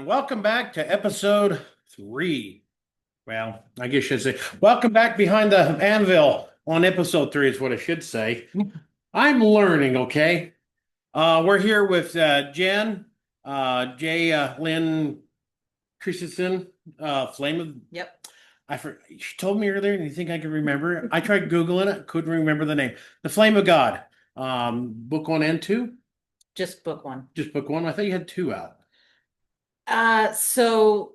Welcome back to episode 3. Well, I guess I should say, welcome back behind the anvil on episode 3 is what I should say. I'm learning, okay? We're here with Jen, Lyn Christiansen, Flame of. Yep. She told me earlier, and you think I could remember it? I tried Googling it, couldn't remember the name. The Flame of God. Book 1 and 2? Just book one. Just book 1? I thought you had 2 out. So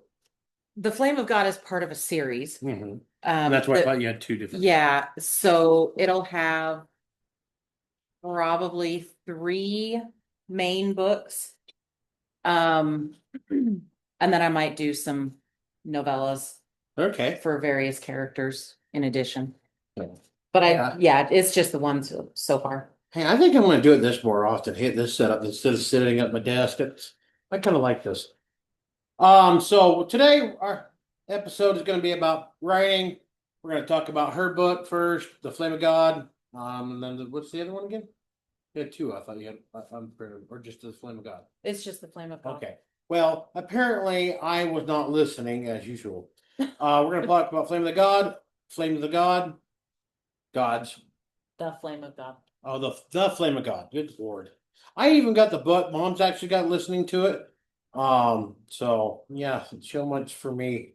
the Flame of God is part of a series. Mm-hmm. That's why I thought you had 2 different. Yeah, so it'll have probably 3 main books. And then I might do some novellas Okay. for various characters in addition. Yeah. But it's just the ones so far. Hey, I think I'm going to do it this more often. Hit this setup instead of sitting at my desk. I kind of like this. So today our episode is going to be about writing. We're going to talk about her book first, The Flame of God. And then what's the other one again? You had 2. I thought you had, or just The Flame of God. It's just the Flame of God. Okay. Well, apparently I was not listening as usual. We're going to talk about Flame of the God, Flame of the God, Gods. The Flame of God. Oh, the Flame of God. Good Lord. I even got the book. Mom's actually got listening to it. So yeah, so much for me.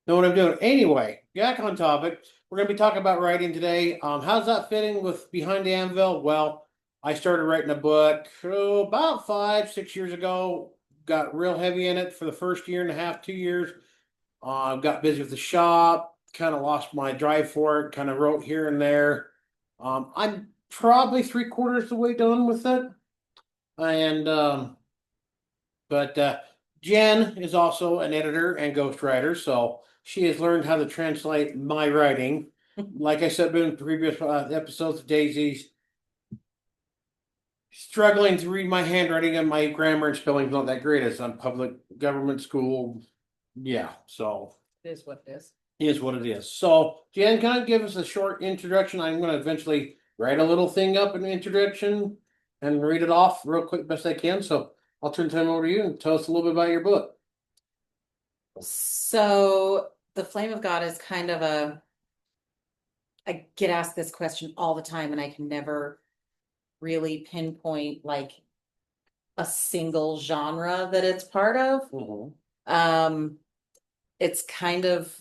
Know what I'm doing. Anyway, back on topic. We're gonna be talking about writing today. How's that fitting with Behind the Anvil? Well, I started writing a book about 5-6 years ago. Got real heavy in it for the first year and a half, 2 years. Got busy with the shop, kind of lost my drive for it, kind of wrote here and there. I'm probably 3/4 the way done with it. And but Jen is also an editor and ghostwriter, so she has learned how to translate my writing. Like I said in previous episodes of Daisy's, struggling to read my handwriting and my grammar and spelling is not that great. It's on public government school. Yeah, so It is what it is. is what it is. So Jen, can I give us a short introduction? I'm going to eventually write a little thing up in the introduction and read it off real quick best I can. So I'll turn time over to you and tell us a little bit about your book. So the Flame of God is kind of I get asked this question all the time, and I can never really pinpoint like a single genre that it's part of. Mm-hmm. It's kind of,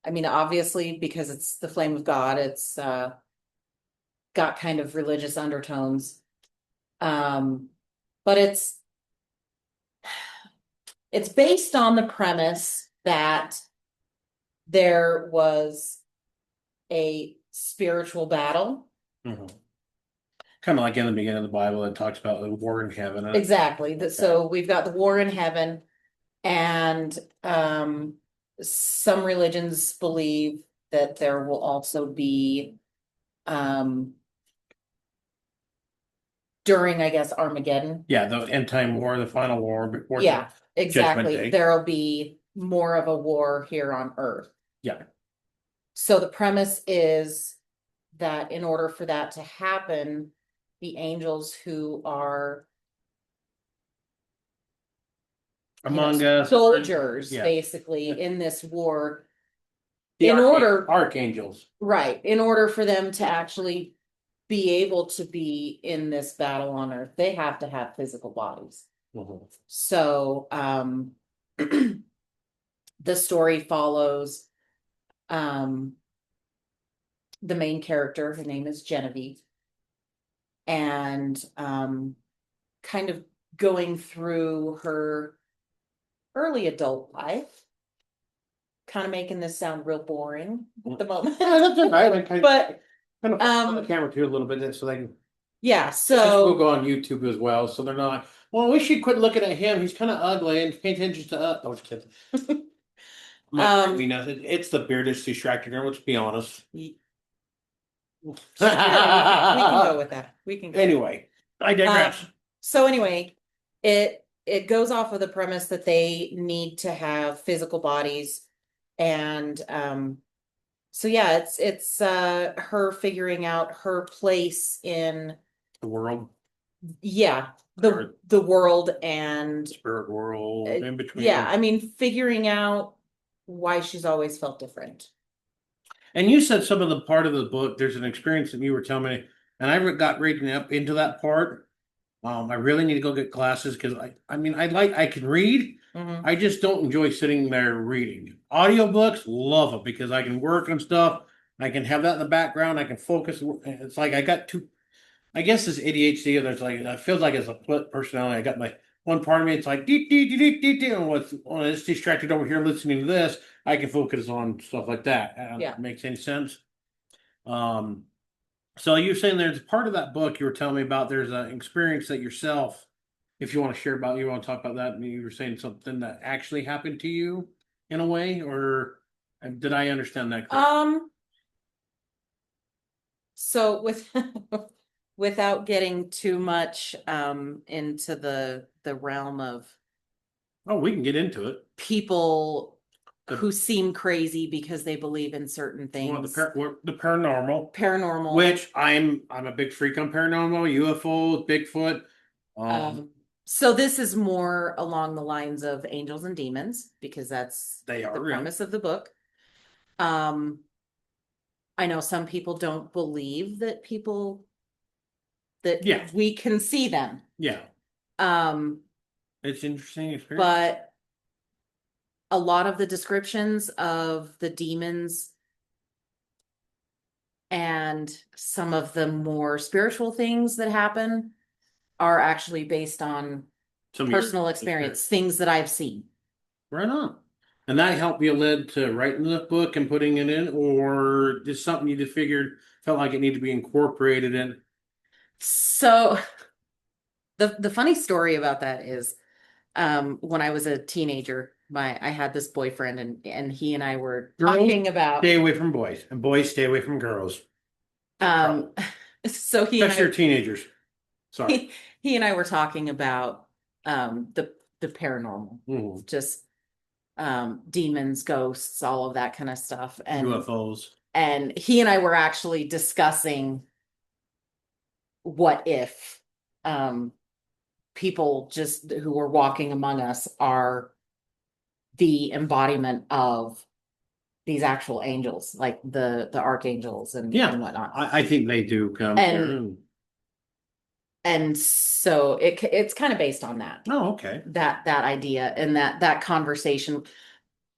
I mean, obviously, because it's the Flame of God, it's got kind of religious undertones. But it's based on the premise that there was a spiritual battle. Mm-hmm. Kind of like in the beginning of the Bible, it talks about the war in heaven. Exactly. Okay. So we've got the war in heaven, and some religions believe that there will also be during, I guess, Armageddon. Yeah, the end time war, the final war before. Yeah, Day. exactly. There'll be more of a war here on Earth. Yeah. So the premise is that in order for that to happen, the angels who are among us, soldiers, yeah, basically in this war, the in order archangels, right, in order for them to actually be able to be in this battle on Earth, they have to have physical bodies. Mm-hmm. So the story follows the main character. Her name is Genevieve, and kind of going through her early adult life, kind of making this sound real boring at the moment. Yeah, that's all right. But kind of on the camera too a little bit so they can. Yeah, This so will go on YouTube as well, so they're not. Well, we should quit looking at him. He's kind of ugly and pay attention to us. I was kidding. It's the beard that's distracting her. Let's be honest. we can go with that. We can go. Anyway, I digress. So anyway, it goes off of the premise that they need to have physical bodies, and so yeah, it's her figuring out her place in The world. yeah, Or the world and spirit world in between. yeah, I mean, figuring out why she's always felt different. And you said some of the part of the book, there's an experience that you were telling me, and I got reading up into that part. I really need to go get glasses because I mean, I can read. Mhm. I just don't enjoy sitting there reading. Audiobooks, love them because I can work on stuff. I can have that in the background. I can focus. It's like I got two. I guess this ADHD, and there's like it feels like it's a split personality. I got my one part of me, it's like dee, dee, dee, dee, dee, dee, and what's when it's distracted over here listening to this, I can focus on stuff like that. Yeah. Makes any sense? Um, so you're saying there's part of that book you were telling me about. There's an experience that yourself, if you want to share about, you want to talk about that. And you were saying something that actually happened to you in a way, or did I understand that correctly? So with without getting too much into the realm of Oh, we can get into it. people The who seem crazy because they believe in certain well, things, the paranormal. paranormal. Which I'm a big freak on paranormal, UFOs, Bigfoot. Um, so this is more along the lines of angels and demons because that's They the are real. premise of the book. Um, I know some people don't believe that that Yeah, we can see them. yeah. Um, It's interesting experience. but a lot of the descriptions of the demons and some of the more spiritual things that happen are actually based on Some of your personal experience, things that I've seen. right on. And that helped you led to writing the book and putting it in, or just something you just figured felt like it needed to be incorporated in. So the funny story about that is when I was a teenager, I had this boyfriend and he and I were Girls, talking about stay away from boys, and boys stay away from girls. um so Especially your teenagers. Sorry. he and I were talking about the paranormal, Mhm. just demons, ghosts, all of that kind of stuff. UFOs. And he and I were actually discussing what if um people just who were walking among us are the embodiment of these actual angels, like the archangels Yeah, and whatnot. I think they do come And here. so it's kind of based on that Oh, okay. that idea and that conversation.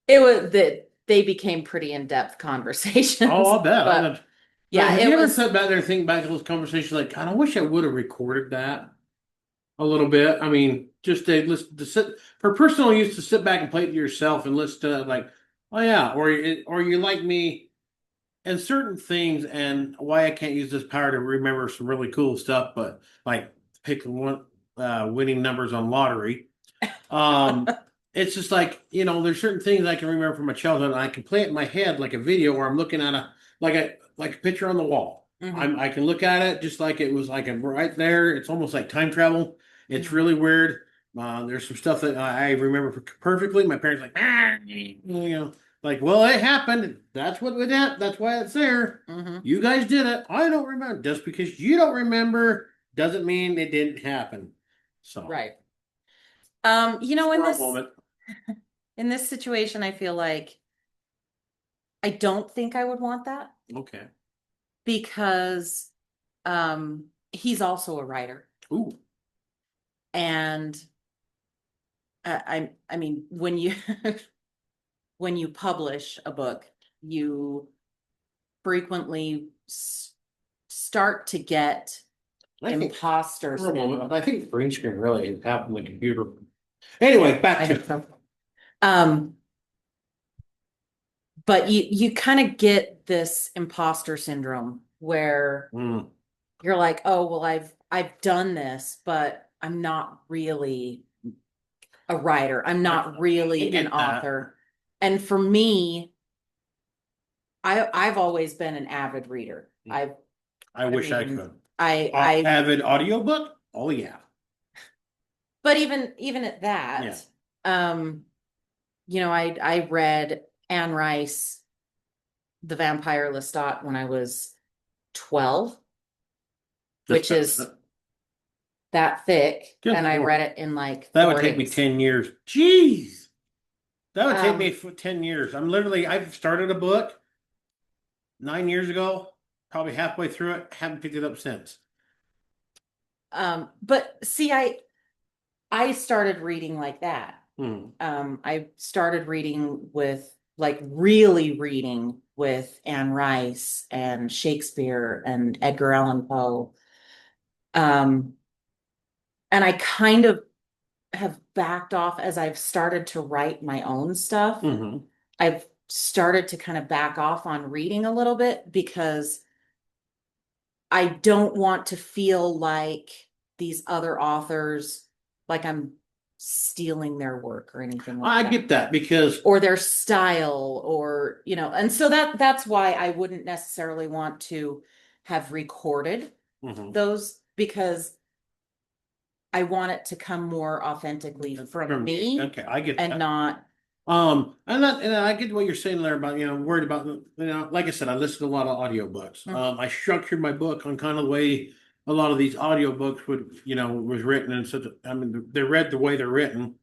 It was that they became pretty in-depth conversations, Oh, I'll bet. but But yeah, have it you ever was. sat back there and think back to those conversations like, God, I wish I would have recorded that a little bit. I mean, just to listen to sit for personal use to sit back and play it to yourself and listen to it like, oh yeah, or you like me and certain things and why I can't use this power to remember some really cool stuff, but like pick one winning numbers on lottery. Um, it's just like, there's certain things I can remember from my childhood and I can play it in my head like a video or I'm looking at a picture on the wall. Mhm. I can look at it just like it was like I'm right there. It's almost like time travel. It's Mhm. really weird. There's some stuff that I remember perfectly. My parents like, like, well, it happened. That's what it happened. That's why it's there. Mhm. You guys did it. I don't remember. Just because you don't remember doesn't mean it didn't happen. So, Right. In squirrel this moment. situation, I feel like I don't think I would want that Okay. because he's also a writer. Ooh. And I mean, when you when you publish a book, you frequently start to get I think imposter for a moment, syndrome. I think green screen really is happening on the computer. Anyway, back I to think so. Um, but you kind of get this imposter syndrome where mm, you're like, oh, well, I've done this, but I'm not really a writer. I'm not I really an get that. author. And for me, I've always been an avid reader. I I wish I mean, could. I Avid audiobook? Oh yeah. but even at Yeah. that, um, I read Anne Rice, The Vampire Lestat when I was 12, Just which is that thick, Good and I Lord. read it in like That would 4 take me days. 10 years. Jeez. That would take me Um, for 10 years. I've started a book 9 years ago, probably halfway through it, haven't picked it up since. but see, I started reading like that. Hmm. I started reading with like really reading with Anne Rice and Shakespeare and Edgar Allan Poe. Um, and I kind of have backed off as I've started to write my own stuff. Hmm. I've started to kind of back off on reading a little bit because I don't want to feel like these other authors, like I'm stealing their work or anything like I that. get that because Or their style, or and so that's why I wouldn't necessarily want to have recorded mhm, those, because I want it to come more audhentically from me okay, I get and that. not. And I get what you're saying there about, worried about, like I said, I listen to a lot of audiobooks. Mhm. I structured my book on kind of the way a lot of these audiobooks was written and such. I mean, they're read the way they're written.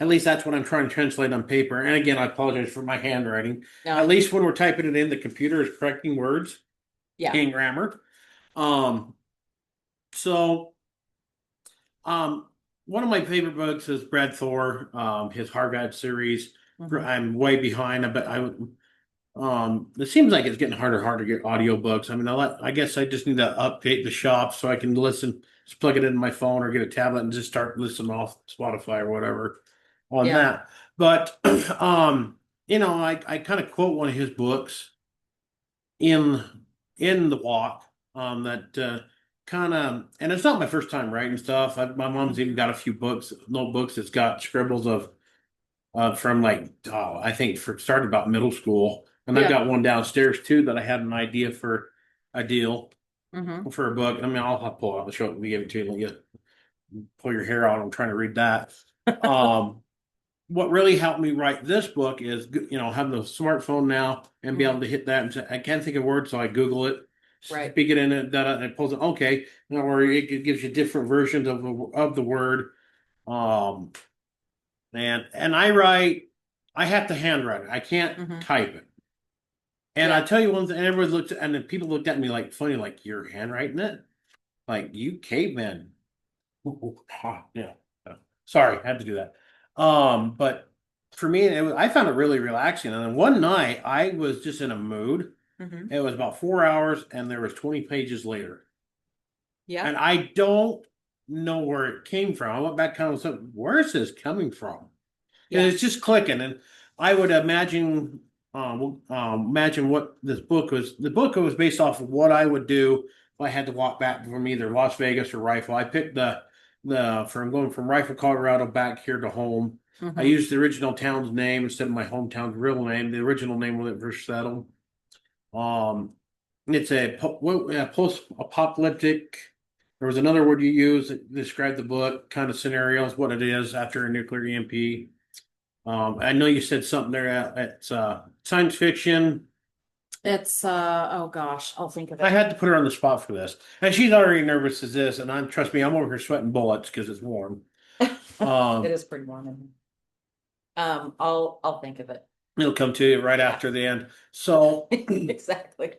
At least that's what I'm trying to translate on paper. And again, I apologize for my handwriting. At No, least when we're typing it in, the computer is correcting words yeah. and grammar. Um, so Um, one of my favorite books is Brad Thor, his Harvard series. Mhm. I'm way behind, but it seems like it's getting harder and harder to get audiobooks. I mean, I guess I just need to update the shop so I can listen, just plug it into my phone or get a tablet and just start listening off Spotify or whatever on Yeah. that. But, I kind of quote one of his books in in the walk that kind of, and it's not my first time writing stuff. My mom's even got a few notebooks that's got scribbles of from like I think for started about middle school, and I've Yeah. got one downstairs too that I had an idea for a deal Hmm. for a book. I mean, I'll have to pull out the show and give it to you. And you pull your hair out. I'm trying to read that. Um, what really helped me write this book is, having the smartphone now and be able to hit that and say, I can't think of words, so I Google it, Right. speak it in it, and it pulls it. Okay, or it gives you different versions of the word. Um, and I have to handwrite it. I can't Hmm. type it. And I Yeah. tell you one thing, and everybody and then people looked at me like funny, like you're handwriting it, like you cavemen. Yeah. Sorry, I had to do that. But for me, I found it really relaxing. And then one night, I was just in a mood. Hmm. It was about 4 hours, and there was 20 pages later, Yeah. and I don't know where it came from. I went back kind of said, "Where is this coming from?" And Yeah. it's just clicking. And I would imagine what this book was. The book was based off of what I would do if I had to walk back from either Las Vegas or Rifle. I picked the from going from Rifle, Colorado back here to home. I Hmm. used the original town's name instead of my hometown's real name. The original name when it first settled. Um, it's a post-apocalyptic. There was another word you used that described the book kind of scenarios, what it is after a nuclear EMP. I know you said something there. It's science fiction. It's oh gosh, I'll think of I it. had to put her on the spot for this, and she's already nervous as this. And trust me, I'm over here sweating bullets because it's warm. It Um, is pretty warm in here. I'll think of it. It'll come to you right Yeah. after the end. So, Exactly.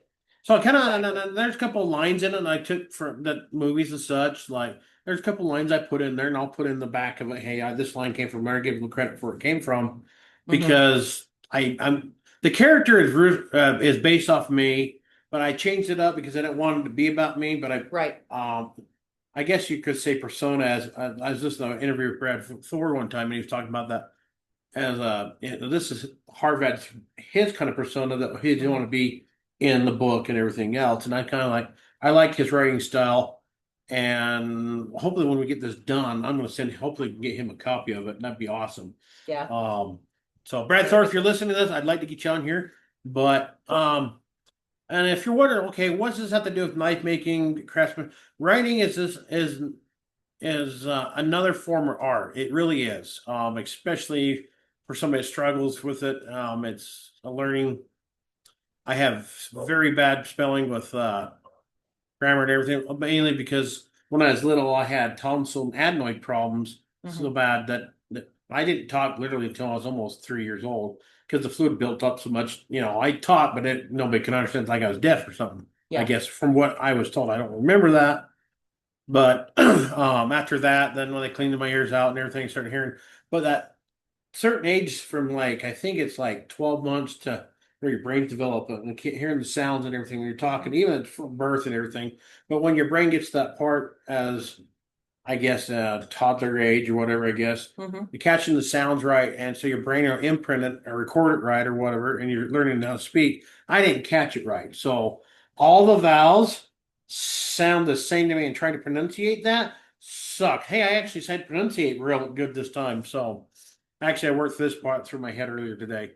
so I kind Exactly. of there's a couple of lines in it and I took from the movies and such. Like there's a couple of lines I put in there, and I'll put in the back of it. Hey, this line came from there. Give them credit for where it came from, Hmm. because I'm the character is based off me, but I changed it up because I didn't want it to be about me. But Right. I guess you could say persona. As I was listening to an interview with Brad Thor one time, and he was talking about that as this is Harvard's his kind of persona that he's going Hmm. to be in the book and everything else. And I like his writing style. And hopefully when we get this done, I'm going to hopefully get him a copy of it. And that'd be awesome. Yeah. Um, so Brad Thor, if you're listening to this, I'd like to get you on here. But and if you're wondering, okay, what does this have to do with knife making, craftsman? Writing is another form of art. It really is, especially for somebody that struggles with it. It's a learning. I have very bad spelling with grammar and everything, mainly because when I was little, I had tonsil and adenoid problems so Mhm. bad that I didn't talk literally until I was almost 3 years old because the fluid built up so much. I taught, but nobody could understand, like I was deaf or something. I Yeah. guess from what I was told, I don't remember that. But after that, then when they cleaned my ears out and everything, I started hearing. But that certain age, from like I think it's like 12 months to where your brain's developing and hearing the sounds and everything when you're talking, even from birth and everything. But when your brain gets to that part as I guess toddler age or whatever, I guess Hmm. you're catching the sounds right, and so your brain will imprint it or record it right or whatever, and you're learning how to speak. I didn't catch it right, so all the vowels sound the same to me, and trying to pronunciate that suck. Hey, I actually said pronunciate real good this time, so actually I worked this part through my head earlier today.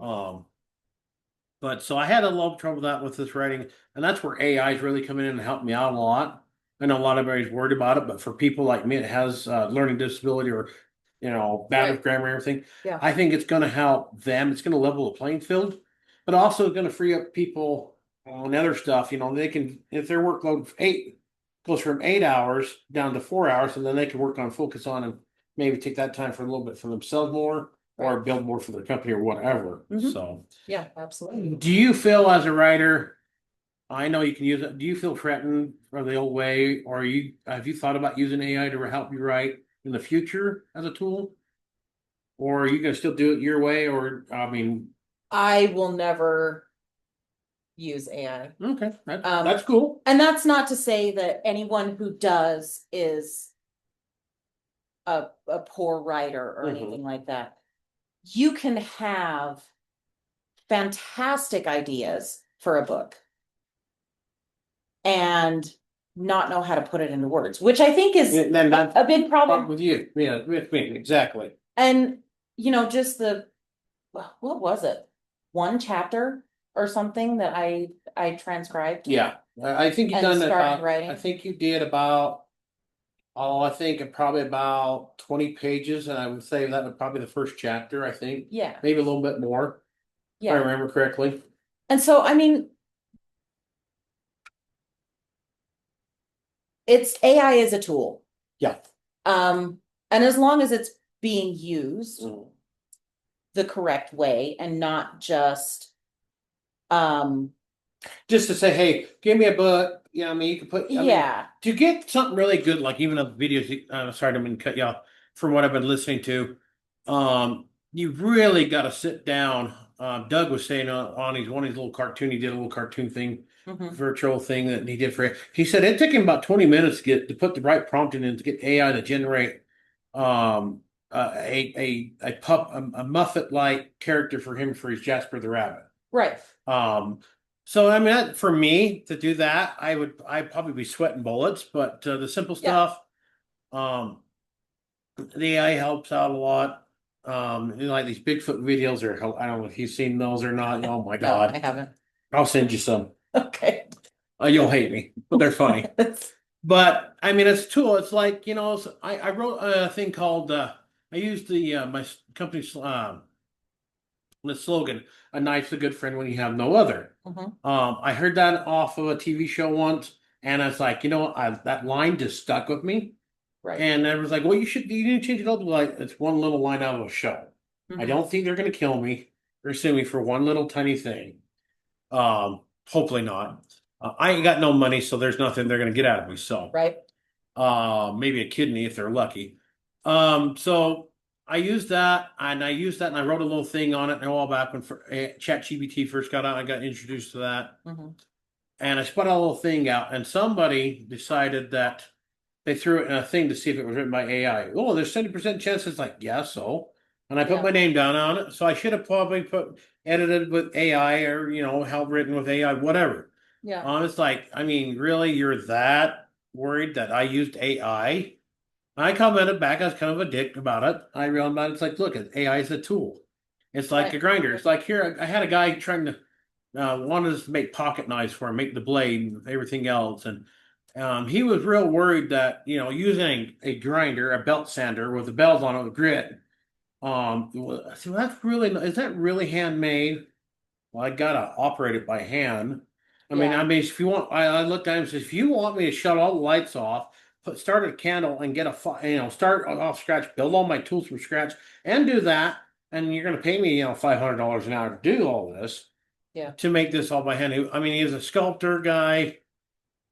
Um, but so I had a little trouble with that with this writing, and that's where AI is really coming in and helped me out a lot. I know a lot of everybody's worried about it, but for people like me that has learning disability or bad with Right. grammar and everything, Yeah. I think it's going to help them. It's going to level the playing field, but also going to free up people on other stuff. They can, if their workload goes from 8 hours down to 4 hours, and then they can work on focus on and maybe take that time for a little bit for themselves more Right. or build more for their company or whatever. Hmm. So. Yeah, absolutely. Do you feel as a writer, I know you can use it, do you feel threatened from the old way, or have you thought about using AI to help you write in the future as a tool? Or are you gonna still do it your way, or I mean, I will never use AI. okay, that's cool. And that's not to say that anyone who does is a poor writer or anything like that. You can have fantastic ideas for a book and not know how to put it into words, which I think is And then that's a big problem. with you, yeah, with me, exactly. And, just what was it? One chapter or something that I transcribed Yeah, I think you and done started about, I writing. think you did about, oh, I think probably about 20 pages, and I would say that was probably the first chapter, I think, Yeah, maybe a little bit more, if I yeah. remember correctly. And so, I mean, it's AI is a tool. Yeah. And as long as it's being used Mm. the correct way and not just, um, Just to say, hey, give me a book. I mean, you can put, I mean, yeah, to get something really good, like even of videos, sorry, I'm going to cut you off from what I've been listening to. You really got to sit down. Doug was saying on his one of his little cartoon, he did a little cartoon thing, mhm, virtual thing that he did for it. He said it took him about 20 minutes to put the right prompt in and to get AI to generate um a Muffet like character for him for his Jasper the Rabbit. right, Um, so I mean, for me to do that, I'd probably be sweating bullets, but the simple yeah, stuff, um, the AI helps out a lot. Like these Bigfoot videos I don't know if you've seen those or not. Oh my no, God, I haven't. I'll send you some. Okay. You'll hate me, but they're funny. But I mean, it's a tool. It's like, I wrote a thing called, I used my company's the slogan, "A knife's a good friend when you have no other." Mhm, I heard that off of a TV show once, and I was like, that line just stuck with me. right. And I was like, well, you need to change it up. Like, it's one little line out of a show. I Mhm, don't think they're going to kill me or sue me for one little tiny thing. Hopefully not. I ain't got no money, so there's nothing they're going to get out of me. So, right. maybe a kidney if they're lucky. So I wrote a little thing on it a while back when ChatGPT first got out. I got introduced to that, Mhm, and I spun a little thing out, and somebody decided that they threw it in a thing to see if it was written by AI. Oh, there's 70% chance. It's like, yeah, so. And I put yeah, my name down on it. So I should have probably edited with AI or, help written with AI, whatever. yeah, It's like, I mean, really, you're that worried that I used AI? I commented back. I was kind of a dick about it. I realized it's like, look, AI is a tool. It's like right. a grinder. It's like here, I had a guy trying to wanted us to make pocket knives for him, make the blade and everything else, and he was real worried that using a grinder, a belt sander with the bells on it with grit. So that's really is that really handmade? Well, I gotta operate it by hand. I Yeah, mean, if you want, I looked at him and said, if you want me to shut all the lights off, start a candle and get start off scratch, build all my tools from scratch, and do that. And you're going to pay me, $500 an hour to do all this. Yeah. To make this all by hand. I mean, he's a sculptor guy,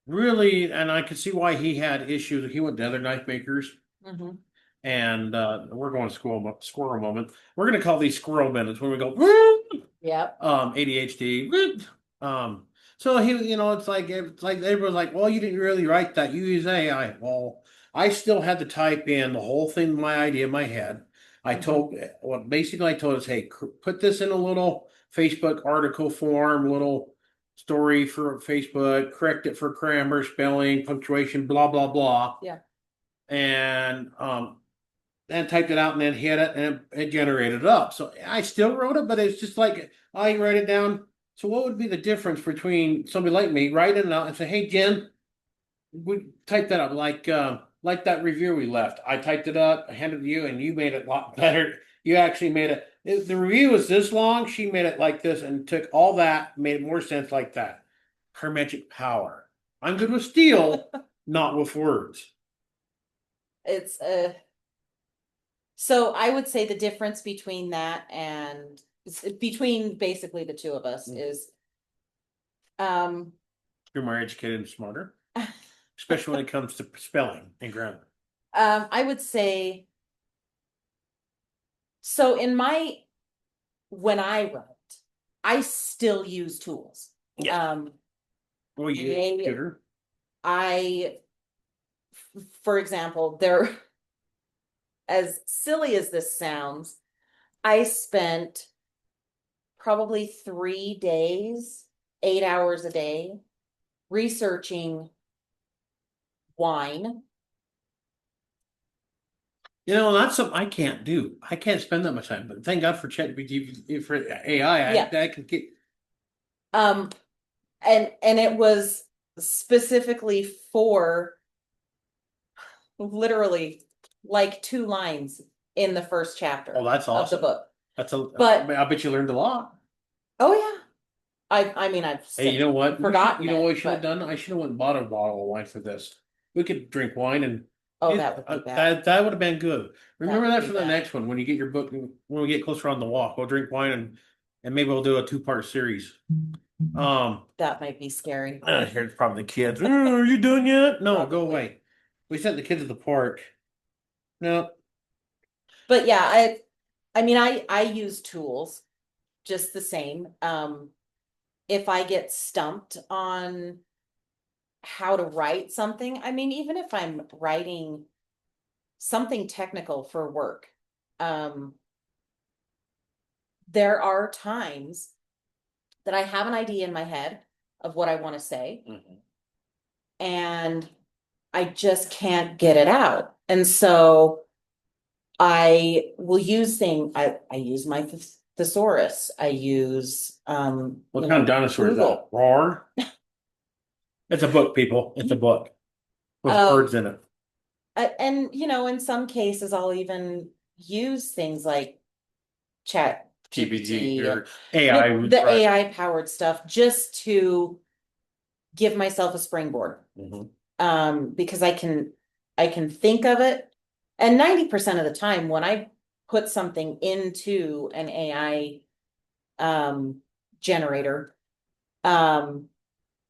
really, and I could see why he had issues. He went to other knife makers. Mhm. And we're going to squirrel moment. We're going to call these squirrel minutes when we go. Yep. ADHD. So it's like everyone's like, well, you didn't really write that. You use AI. Well, I still had to type in the whole thing, my idea in my head. I told basically I told us, hey, put this in a little Facebook article form, little story for Facebook, correct it for grammar, spelling, punctuation, blah blah blah. Yeah. And typed it out and then hit it and it generated it up. So I still wrote it, but it's just like I write it down. So what would be the difference between somebody like me writing it out and say, "Hey Jen, we type that up like that review we left. I typed it up, I handed it to you, and you made it a lot better. You actually made it. The review was this long. She made it like this and took all that, made more sense like that. Her magic power. I'm good with steel, not with words. It's so I would say the difference between that and between basically the two of us is You're more educated and smarter, especially when it comes to spelling and grammar. I would say so when I write, I still use tools. Yeah. Well, you computer. For example, there, as silly as this sounds, I spent probably 3 days, 8 hours a day researching wine. That's something I can't do. I can't spend that much time, but thank God for ChatGPT, for AI. Yeah. I can get. And it was specifically for literally like 2 lines in the first chapter Oh, that's awesome. of the book. But I bet you learned a lot. Oh yeah. I mean, I've Hey, you know what? Forgotten. What I should have done? I should have went and bought a bottle of wine for this. We could drink wine and that would be bad. that would have been good. Remember that be for the bad. next one when you get your book. When we get closer on the walk, we'll drink wine and maybe we'll do a 2-part series. That might be scary. Here's probably the kids. Are you done yet? No, probably. Go away. We sent the kids to the park. No. But yeah, I mean, I use tools just the same. If I get stumped on how to write something, I mean, even if I'm writing something technical for work, there are times that I have an idea in my head of what I want to say, and I just can't get it out. And so I will use I use my thesaurus. I use what kind of dinosaur is that? Roar? It's a book, people. It's a book with birds in it. And in some cases, I'll even use things like Chat GPT or AI, the AI powered stuff, just to give myself a springboard. Because I can think of it, and 90% of the time when I put something into an AI generator,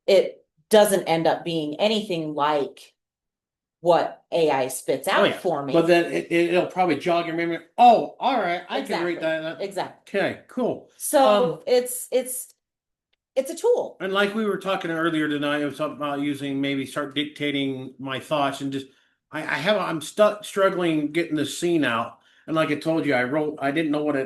it doesn't end up being anything like what AI spits out for me. But then it'll probably jog your memory. Oh, all right, I can read that. Exactly. Okay, cool. So it's a tool. And like we were talking earlier tonight, I was talking about maybe start dictating my thoughts and just I'm struggling getting the scene out. And like I told you, I didn't know what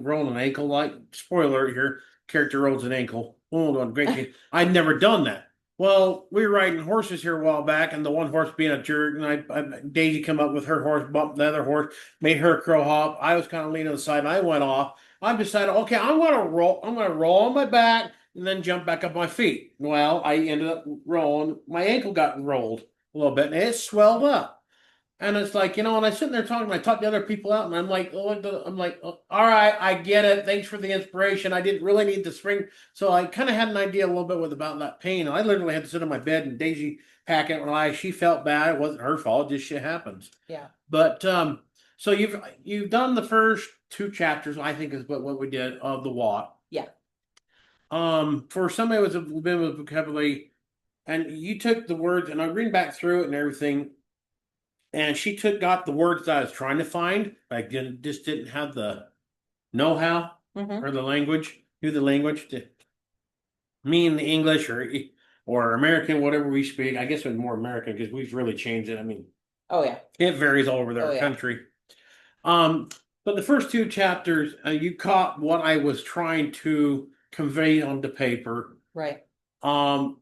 rolling an ankle like. Spoiler here, character rolls an ankle. Oh, great. I'd never done that. Well, we were riding horses here a while back, and the one horse being a jerk, and Daisy come up with her horse, bumped the other horse, made her crow hop. I was kind of leaning to the side, and I went off. I decided, okay, I'm gonna roll on my back and then jump back up my feet. Well, I ended up rolling. My ankle got rolled a little bit, and it swelled up. And it's like, and I'm sitting there talking, I talk to other people out, and I'm like, all right, I get it. Thanks for the inspiration. I didn't really need the spring. So I kind of had an idea a little bit about that pain. I literally had to sit on my bed, and Daisy pack it life. She felt bad. It wasn't her fault. Just shit happens. Yeah. But so you've done the first two chapters. I think is what we did of the walk. Yeah. For somebody with a bit of a vocabulary, and you took the words, and I'm reading back through it and everything, and she got the words that I was trying to find. I just didn't have the know-how or the language, knew the language to me in the English or American, whatever we speak. I guess it was more American because we've really changed it. I mean, Oh yeah. it varies all over their Oh, yeah. country. But the first two chapters, you caught what I was trying to convey on the paper. Right. So,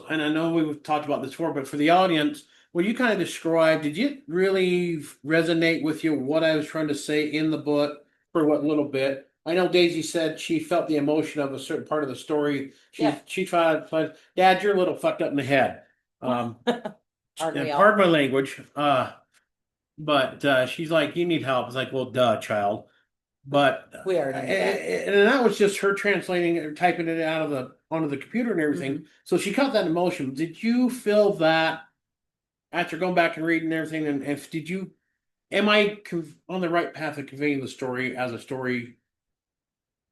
and I know we've talked about this before, but for the audience, what you kind of described, did it really resonate with you what I was trying to say in the book for what little bit? I know Daisy said she felt the emotion of a certain part of the story. She tried, Dad, you're a little fucked up in the head. Aren't we all? Pardon my language. But she's like, you need help. It's like, well, duh, child. But We already knew that. and that was just her translating or typing it out of onto the computer and everything. So she caught that emotion. Did you feel that after going back and reading everything? And if did you, am I on the right path of conveying the story as a story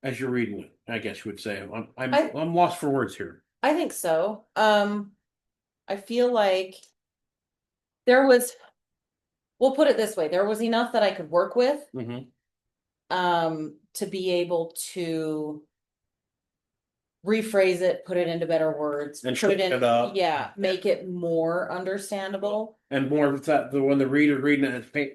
as you're reading it? I guess you would say. I'm lost for words here. I think so. I feel like there was, we'll put it this way, there was enough that I could work with. To be able to rephrase it, put it into better words, And put it shorten in, it up. yeah, make it more understandable. And more of that, when the reader reading it, it's paint,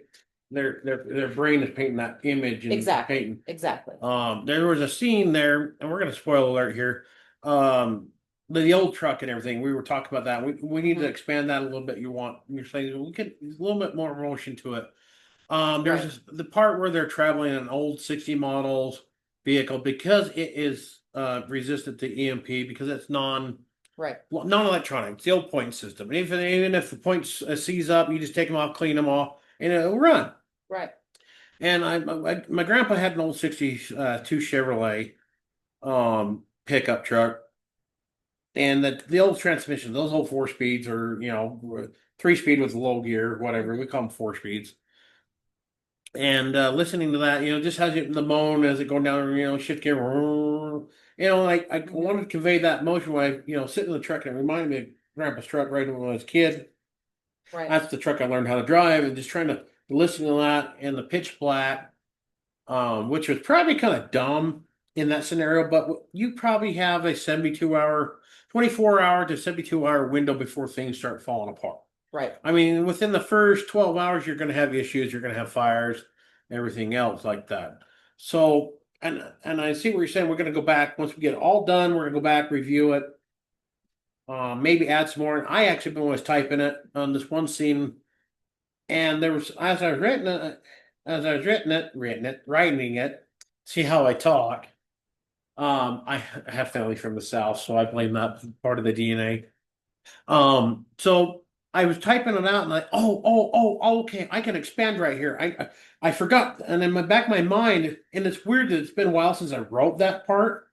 their brain is painting that image and Exactly. painting. Exactly. There was a scene there, and we're gonna spoil alert here. The old truck and everything. We were talking about that. We need to expand that a little bit. You're saying we could a little bit more emotion to it. There's the part where they're traveling an old 60 models vehicle because it is resistant to EMP because it's non-electronic. It's the old point system. And even if the point seize up, you just take them off, clean them off, and it'll run. Right. And my grandpa had an old 62 Chevrolet pickup truck. And the old transmission, those old 4 speeds are, 3 speed with low gear, whatever. We call them 4 speeds. And listening to that, just has it in the moan as it going down, shift gear, like I wanted to convey that emotion when I, sit in the truck, and it reminded me of Grandpa's truck right when I was a kid. Right. That's the truck I learned how to drive, and just trying to listen to that and the pitch black, which was probably kind of dumb in that scenario, but you probably have a 24-hour to 72-hour window before things start falling apart. Right. I mean, within the first 12 hours, you're going to have issues. You're going to have fires, everything else like that. So, and I see what you're saying. We're going to go back once we get it all done. We're going to go back, review it, maybe add some more. I actually was typing it on this one scene, and there was as I was writing it. See how I talk. I have family from the South, so I blame that part of the DNA. So I was typing it out and okay, I can expand right here. I forgot, and in my back of my mind, and it's weird that it's been a while since I wrote that part.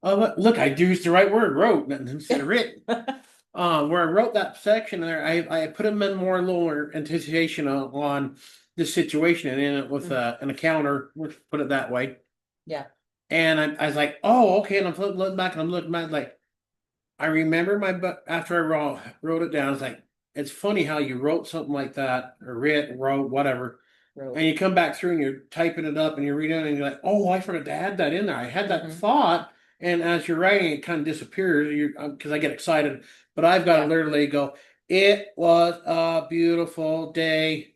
Look, I used the right word, wrote instead of written. Where I wrote that section there, I put them in more lower anticipation on this situation and in it with an encounter. Let's put it that way. Yeah. And I was like, oh, okay. And I'm looking back like, I remember my book after I wrote it down. It's like, it's funny how you wrote something like that or wrote, whatever. And you come back through and you're typing it up and you're reading it and you're like, oh, I forgot to add that in there. I had that thought. And as you're writing, it kind of disappears because I get excited. But I've got to literally go, it was a beautiful day.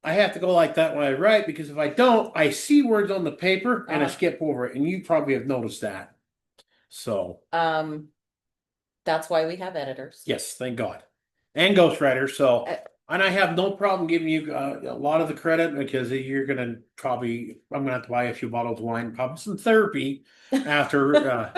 I have to go like that when I write because if I don't, I see words on the paper and I skip over it. And you probably have noticed that. So. That's why we have editors. Yes, thank God. And ghostwriters. So. And I have no problem giving you a lot of the credit because you're going to probably, I'm going to have to buy a few bottles of wine, probably some therapy after.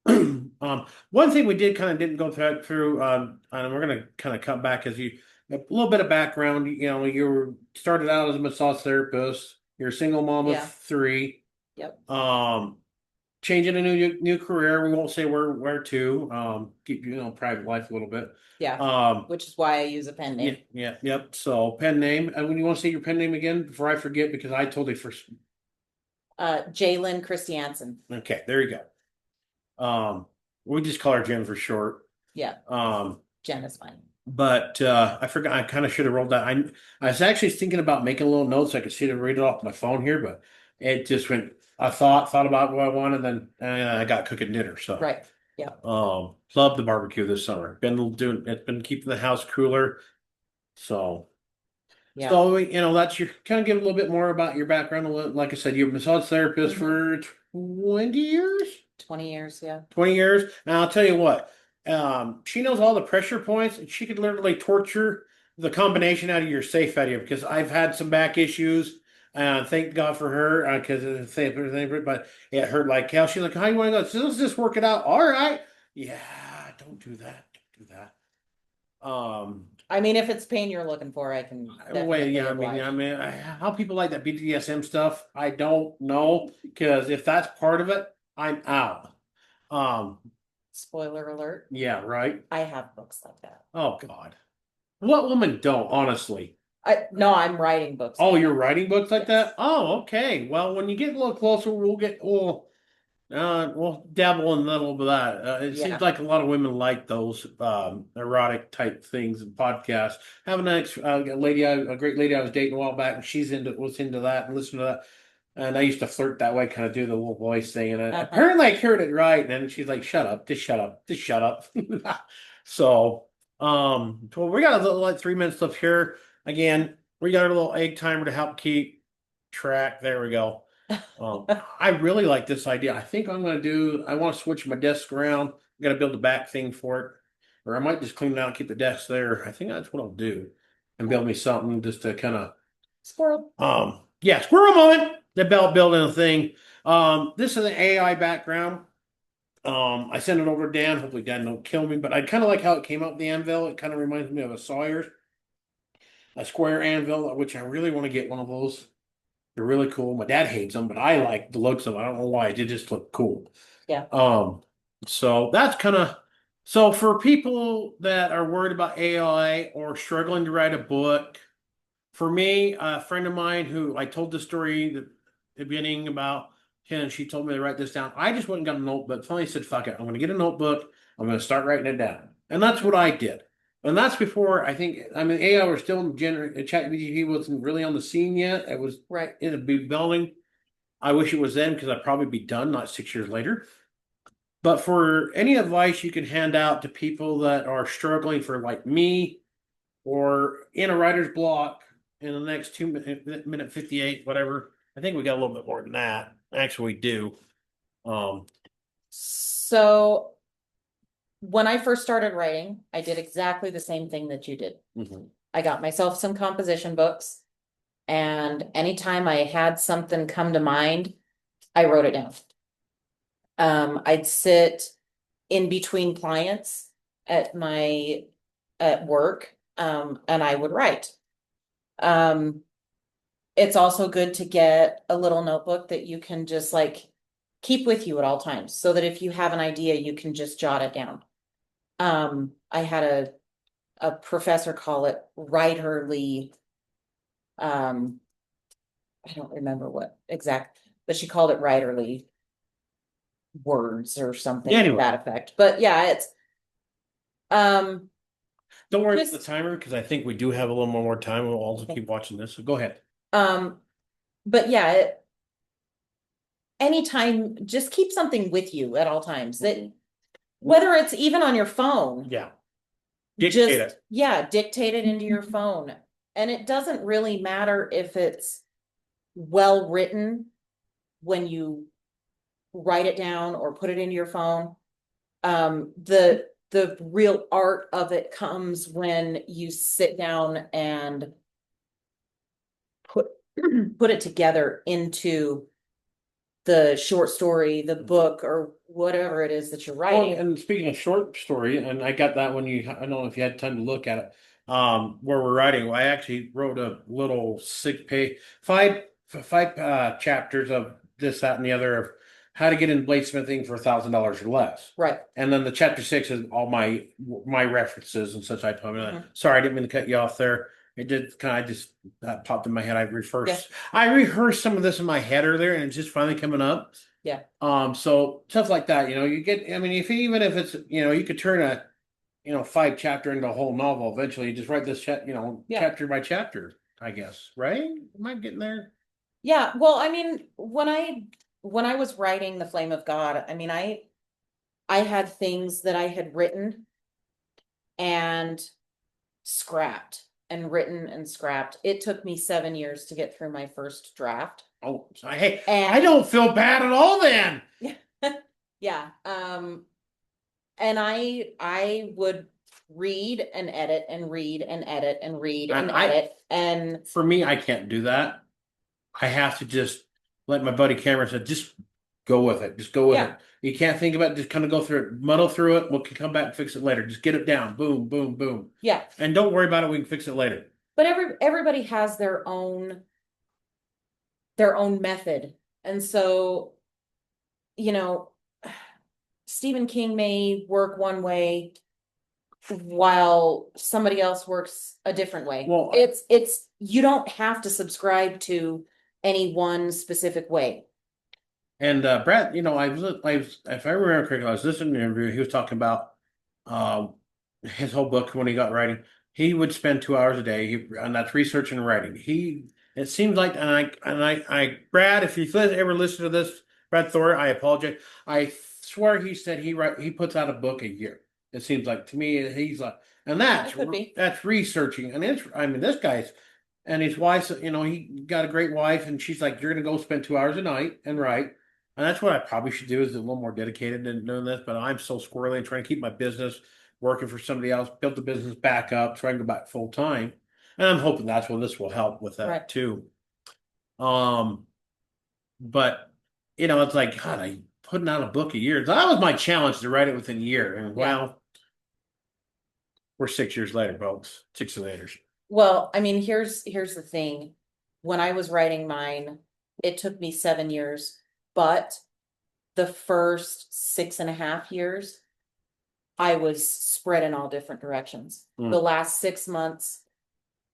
One thing we didn't go through, and we're going to kind of cut back as a little bit of background. You started out as a massage therapist. You're a single mom of 3. Yep. changing a new career. We won't say where to. Keep private life a little bit. Yeah, Um, which is why I use a pen yeah, name. yep. So pen name. And when you want to say your pen name again before I forget, because I totally first. Lyn Christiansen. Okay, there you go. We just call her Jen for short. Yeah, Um, Jen is fine. but I forgot. I kind of should have rolled that. I was actually thinking about making a little notes. So I could see to read it off my phone here, but it just went. I thought about what I wanted, then I got cooking dinner. So Right. Yeah. love the barbecue this summer. It's been keeping the house cooler. So Yeah. that's your kind of give a little bit more about your background. Like I said, you're a massage therapist for 20 years. 20 years. Yeah. 20 years. And I'll tell you what, she knows all the pressure points, and she could literally torture the combination out of your safe out of you because I've had some back issues. Thank God for her because but it hurt like hell. She's like, "How you want to go? So let's just work it out." All right, yeah, don't do that. Don't do that. I mean, if it's pain you're looking for, I can Well, definitely yeah, oblige. how people like that BDSM stuff, I don't know because if that's part of it, I'm out. Um, Spoiler alert. yeah, right. I have books like that. Oh God. What woman don't, honestly? No, I'm writing books Oh, like you're that. writing books like Yes. that? Oh, okay. Well, when you get a little closer, we'll dabble in a little bit of that. It seems Yeah. like a lot of women like those erotic type things and podcasts. Having a great lady I was dating a while back, and was into that and listened to that. And I used to flirt that way, kind of do the little voice thing. And apparently I heard it right. And then she's like, "Shut up, just shut up, just shut up." So, well, we got a little like 3 minutes left here. Again, we got a little egg timer to help keep track. There we go. I really like this idea. I think I want to switch my desk around. I got to build a back thing for it. Or I might just clean it out and keep the desk there. I think that's what I'll do. And build me something just to kind of Squirrel. yeah, squirrel moment. The belt building a thing. This is an AI background. I sent it over to Dan. Hopefully Dan don't kill me, but I kind of like how it came out with the anvil. It kind of reminds me of a Sawyer's, a square anvil, which I really want to get one of those. They're really cool. My dad hates them, but I like the looks of them. I don't know why. They just look cool. Yeah. So that's kind of so for people that are worried about AI or struggling to write a book. For me, a friend of mine who I told the story at the beginning about him, she told me to write this down. I just went and got a notebook. Finally said, "Fuck it, I'm going to get a notebook. I'm going to start writing it down," and that's what I did. And that's before I think. I mean, AI was still generating. ChatGPT wasn't really on the scene yet. It was Right. in a big building. I wish it was then because I'd probably be done, not 6 years later. But for any advice you can hand out to people that are struggling for like me or in a writer's block in the next 2 minute 58, whatever. I think we got a little bit more than that. Actually, we do. Um, So when I first started writing, I did exactly the same thing that you did. mhm. I got myself some composition books, and anytime I had something come to mind, I wrote it down. I'd sit in between clients at work, and I would write. Um, it's also good to get a little notebook that you can just like keep with you at all times, so that if you have an idea, you can just jot it down. I had a professor call it writerly. I don't remember what exact, but she called it writerly words or something to Anyway, that effect. But yeah, it's um don't worry about just the timer because I think we do have a little more time. We'll also keep watching this. So go ahead. um but yeah, anytime just keep something with you at all times, that whether it's even on your phone. Yeah, dictate it. Yeah, dictate it into your phone. And it doesn't really matter if it's well written when you write it down or put it into your phone. The real art of it comes when you sit down and put put it together into the short story, the book, or whatever it is that you're Well, writing. and speaking of short story, and I got that when I don't know if you had time to look at it. Where we're writing, I actually wrote a little 6 page, five chapters of this, that, and the other how to get in bladesmithing for $1,000 or less. Right. And then the chapter 6 is all my references and such. I put in. Mhm. Sorry, I didn't mean to cut you off there. It did kind of just that popped in my head. I rehearsed some of this in my head earlier, and it's just finally coming up. Yeah. So stuff like that, you get. I mean, even if it's, you could turn a, 5 chapter into a whole novel. Eventually, you just write this chapter by chapter. I guess, right? Am I getting there? Yeah. Well, I mean, when I was writing The Flame of God, I mean, I had things that I had written and scrapped and written and scrapped. It took me 7 years to get through my first draft. Oh, hey, And I don't feel bad at all then. yeah. And I would read and edit and read and edit and read and edit. And for me, I can't do that. I have to just let my buddy Cameron said, just go with it. Just go with it. You can't think about it, just kind of go through it, muddle through it. We can come back and fix it later. Just get it down. Boom, boom, boom. Yeah. And don't worry about it. We can fix it later. But everybody has their own method. And so, Stephen King may work one way while somebody else works a different way. Well, it's you don't have to subscribe to any one specific way. And Brad, if I remember correctly, I was listening to an interview. He was talking about his whole book when he got writing. He would spend 2 hours a day, and that's researching and writing. It seems like, Brad, if you ever listen to this, Brad Thor, I apologize. I swear he said he puts out a book a year. It seems like to me he's like, and that's researching, and this guy's. And his wife, he got a great wife, and she's like, "You're gonna go spend 2 hours a night and write." And that's what I probably should do, is a little more dedicated in doing this. But I'm so squirrely and trying to keep my business working for somebody else, build the business back up, trying to go back full time. And I'm hoping that's what this will help with that too. But it's like, God, I putting out a book a year. That was my challenge, to write it within a year. And well, we're 6 years later, folks. 6 years later. Well, I mean, here's the thing. When I was writing mine, it took me 7 years, but the first 6.5 years, I was spread in all different directions. The last 6 months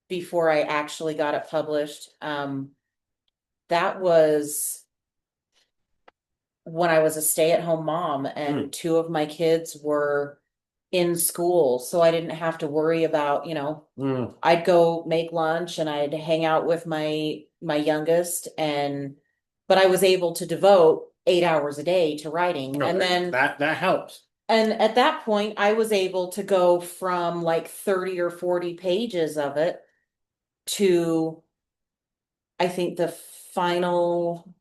before I actually got it published, that was when I was a stay-at-home mom, and 2 of my kids were in school, so I didn't have to worry about, I'd go make lunch and I'd hang out with my youngest, but I was able to devote 8 hours a day to writing. And then that helps. And at that point, I was able to go from like 30 or 40 pages of it to, I think the final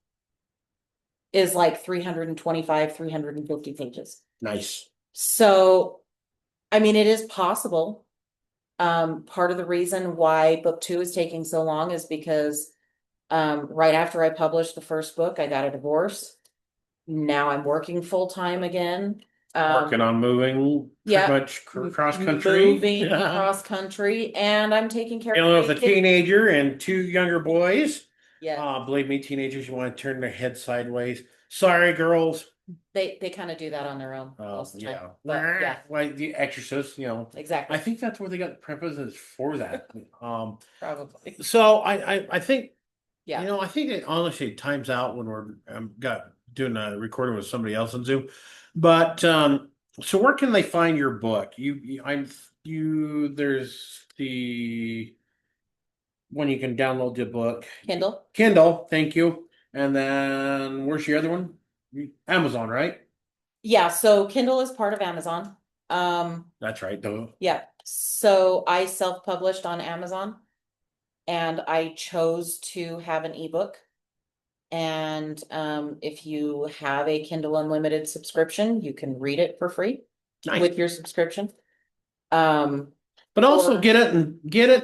is like 325, 350 pages. Nice. So, I mean, it is possible. Part of the reason why book 2 is taking so long is because right after I published the first book, I got a divorce. Now I'm working full time again. Working on moving pretty much cross country. Moving cross country, and I'm taking care of with a teenager and 2 younger boys. Yeah. Believe me, teenagers, you want to turn their head sideways. Sorry, girls. They kind of do that on their own most of the time. But, yeah. Like The Exorcist, Exactly. I think that's where they got the prefaces for that. Probably. So I think, yeah. I think it honestly times out when we're doing a recording with somebody else on Zoom. But so where can they find your book? There's the when you can download the book. Kindle, thank you. And then where's your other one? Amazon, right? Yeah, so Kindle is part of Amazon. That's right, though. Yeah. So I self-published on Amazon, and I chose to have an ebook. And if you have a Kindle Unlimited subscription, you can read it for free with your subscription. But also get it in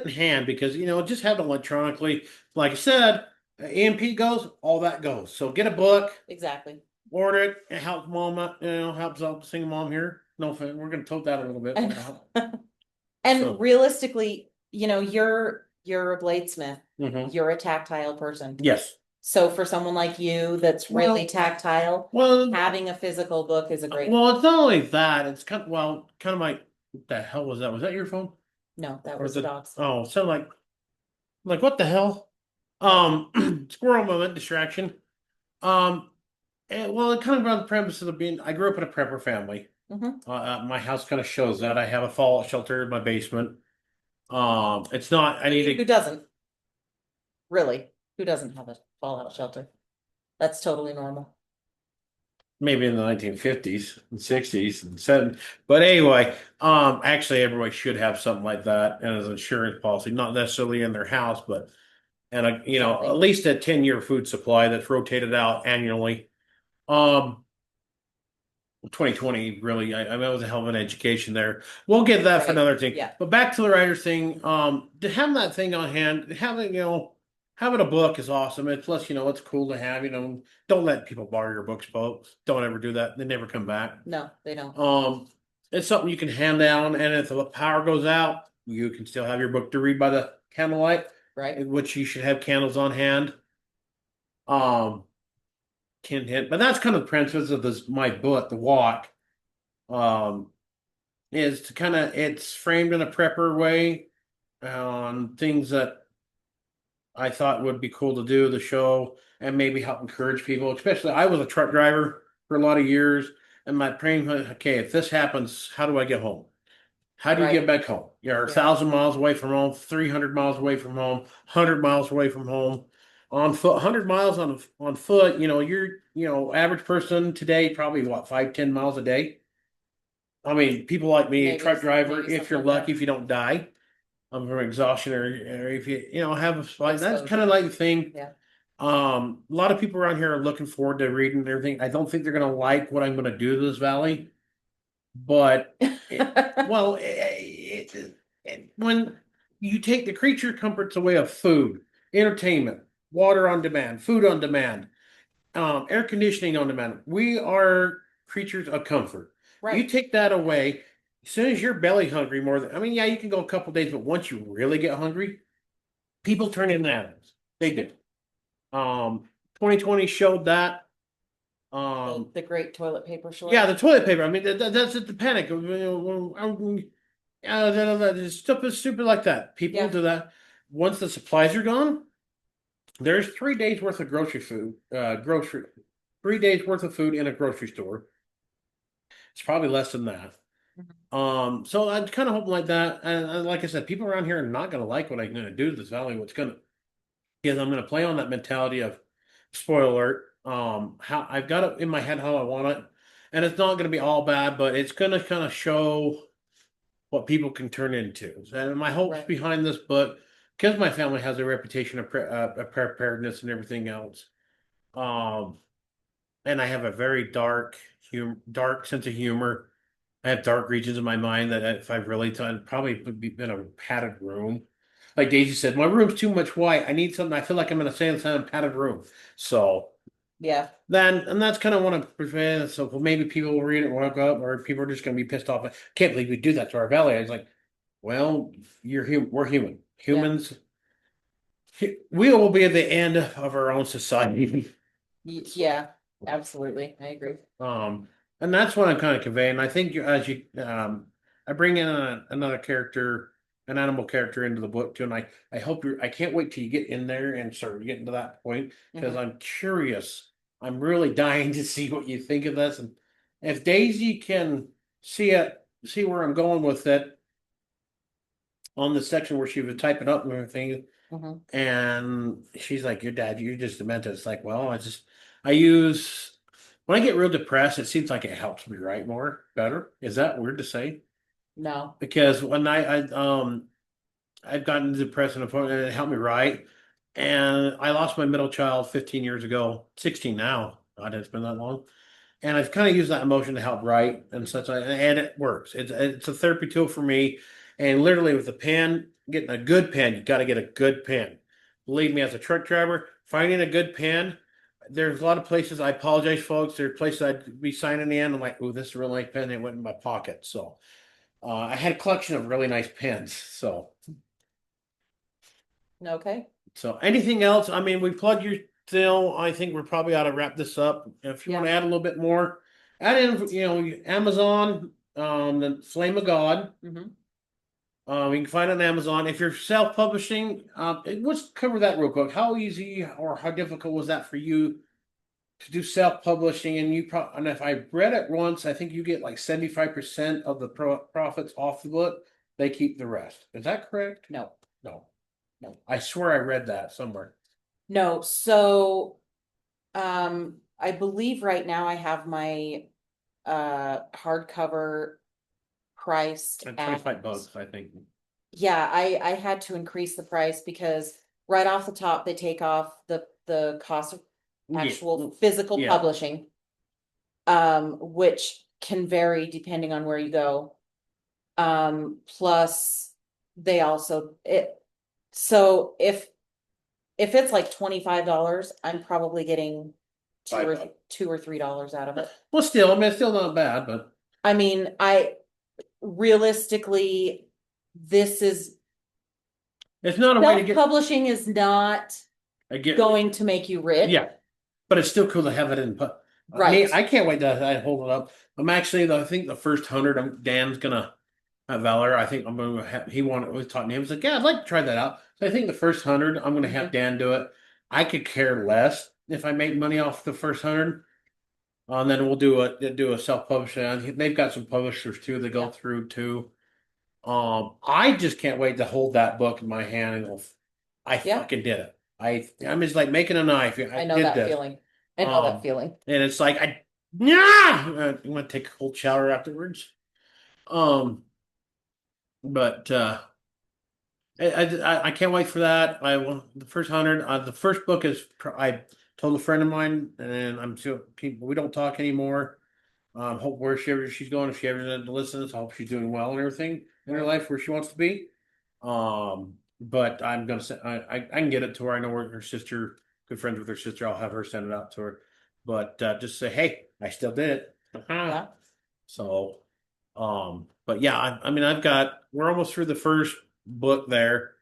hand, because just have it electronically. Like I said, EMP goes, all that goes. So get a book. Exactly. Order it. It helps mom out, helps out single mom here. No, we're gonna tote that a little bit. And realistically, you're a bladesmith. Mm-hmm. You're a tactile person. Yes. So for someone like you that's really Well- tactile, Well, having a physical book is a great. well, it's not only that. It's kind of like, what the hell was that? Was that your phone? No, that Or was the the dogs. oh, so like what the hell? Squirrel moment distraction. Um, well, it kind of around the premises of being. I grew up in a prepper family. Mhm. My house kind of shows that. I have a fallout shelter in my basement. It's not. I need Who to doesn't? Really? Who doesn't have a fallout shelter? That's totally normal. maybe in the 1950s and 60s and 70s. But anyway, actually, everybody should have something like that and as an insurance policy, not necessarily in their house, but and Exactly. at least a 10-year food supply that's rotated out annually. Um, 2020 really, I mean, that was a hell of an education there. We'll get that for Right. another thing. Yeah. But back to the writer's thing, to have that thing on hand, having a book is awesome. It's plus, it's cool to have, don't let people borrow your books, folks. Don't ever do that. They never come back. No, they don't. It's something you can hand down, and if the power goes out, you can still have your book to read by the candlelight, Right. which you should have candles on hand. Um, can hit, but that's kind of the premise of this my book, The Walk. Um, is to kind of it's framed in a prepper way on things that I thought would be cool to do the show and maybe help encourage people. Especially, I was a truck driver for a lot of years, and my praying, okay, if this happens, how do I get home? How do you get Right. back home? You're a Yeah. 1,000 miles away from home, 300 miles away from home, 100 miles away from home. On foot, 100 miles on foot. Average person today probably what 5-10 miles a day. I mean, people like me, a Maybe, truck driver, maybe if something you're like lucky, that. if you don't die from exhaustion or if have a like that's Exposure. kind of like the thing. Yeah. A lot of people around here are looking forward to reading and everything. I don't think they're gonna like what I'm gonna do to this valley, but well, when you take the creature comforts away of food, entertainment, water on demand, food on demand, air conditioning on demand. We are creatures of comfort. You Right. take that away, as soon as you're belly hungry more than, I mean, yeah, you can go a couple days, but once you really get hungry, people turn into animals. They do. 2020 showed that. The great toilet paper Yeah, shortage. the toilet paper. I mean, that's the panic. It's stupid like that. People Yeah. do that. Once the supplies are gone, there's 3 days worth of grocery 3 days worth of food in a grocery store. It's probably less than that. Mhm. So I'm kind of hoping like that. And like I said, people around here are not going to like what I'm going to do to this valley. What's going to is I'm going to play on that mentality of spoiler alert. How I've got it in my head how I want it, and it's not going to be all bad, but it's going to kind of show what people can turn into. And my hopes Right. behind this book, because my family has a reputation of preparedness and everything else. Um, and I have a very dark sense of humor. I have dark regions in my mind that if I really done, probably would be in a padded room. Like Daisy said, my room's too much white. I need something. I feel like I'm in a sand padded room. So Yeah. and that's kind of what I'm preparing. So well, maybe people will read it, walk up, or people are just going to be pissed off. I can't believe we do that to our valley. I was like, well, you're human. We're human. Yeah. Humans. We will be at the end of our own society. Yeah. Absolutely. I agree. Um, and that's what I'm kind of conveying. I think I bring in another character, an animal character into the book too, and I hope I can't wait till you get in there and start getting to that point because Mhm. I'm curious. I'm really dying to see what you think of this, and if Daisy can see where I'm going with it on the section where she was typing up and everything, Mhm. and she's like, "Your dad, you're just demented." It's like, well, I use when I get real depressed, it seems like it helps me write more better. Is that weird to say? No. Because when I've gotten depressed and it helped me write, and I lost my middle child 15 years ago, 16 now. God, it's been that long. And I've kind of used that emotion to help write and such, and it works. It's a therapy tool for me. And literally with a pen, getting a good pen, you got to get a good pen. Believe me, as a truck driver, finding a good pen. There's a lot of places. I apologize, folks. There's places I'd be signing in. I'm like, oh, this is a really nice pen. It went in my pocket. So I had a collection of really nice pens. So Okay. anything else? I mean, we plug your still, I think we're probably ought to wrap this up. If you want to Yeah. add a little bit more, add in, Amazon, the Flame of God. Mhm. You can find it on Amazon. If you're self-publishing, let's cover that real quick. How easy or how difficult was that for you to do self-publishing? And and if I read it once, I think you get like 75% of the profits off the book. They keep the rest. Is that correct? No, No. no, I swear I read that somewhere. no. So, I believe right now I have my hardcover priced And at, 25 bucks, I think. yeah, I had to increase the price because right off the top, they take off the cost of actual physical Yeah. publishing. Which can vary depending on where you go. Plus they also so if it's like $25, I'm probably getting $5. two or $3 out of it. Well, still, I mean, it's still not bad, but I mean, I realistically, this is it's not a way to get. self-publishing is not I get. going to make you rich. Yeah, but it's still cool to have it in. But Right. I can't wait to I hold it up. I'm actually, I think the first 100, Dan's gonna have Valor. I think I'm gonna have. He was talking to him. He's like, yeah, I'd like to try that out. So I think the first 100, I'm gonna have Dan do it. I could care less if I make money off the first 100. And then we'll do a self-publishing. They've got some publishers too that go Yeah. through too. I just can't wait to hold that book in my hand and go, I Yeah. fucking did it. I'm just like making a knife. I know did that this. feeling. I know that feeling. And it's like yeah. I'm gonna take a cold shower afterwards. But I can't wait for that. I will the first 100. The first book is I told a friend of mine, and I'm still we don't talk anymore. Hope wherever she's going, if she ever listens, I hope she's doing well and everything in her life where she wants to be. But I'm gonna say I can get it to her. I know where her sister, good friends with her sister. I'll have her send it out to her. But just say, hey, I still did it. Yeah. So, but yeah, I mean, we're almost through the first book there.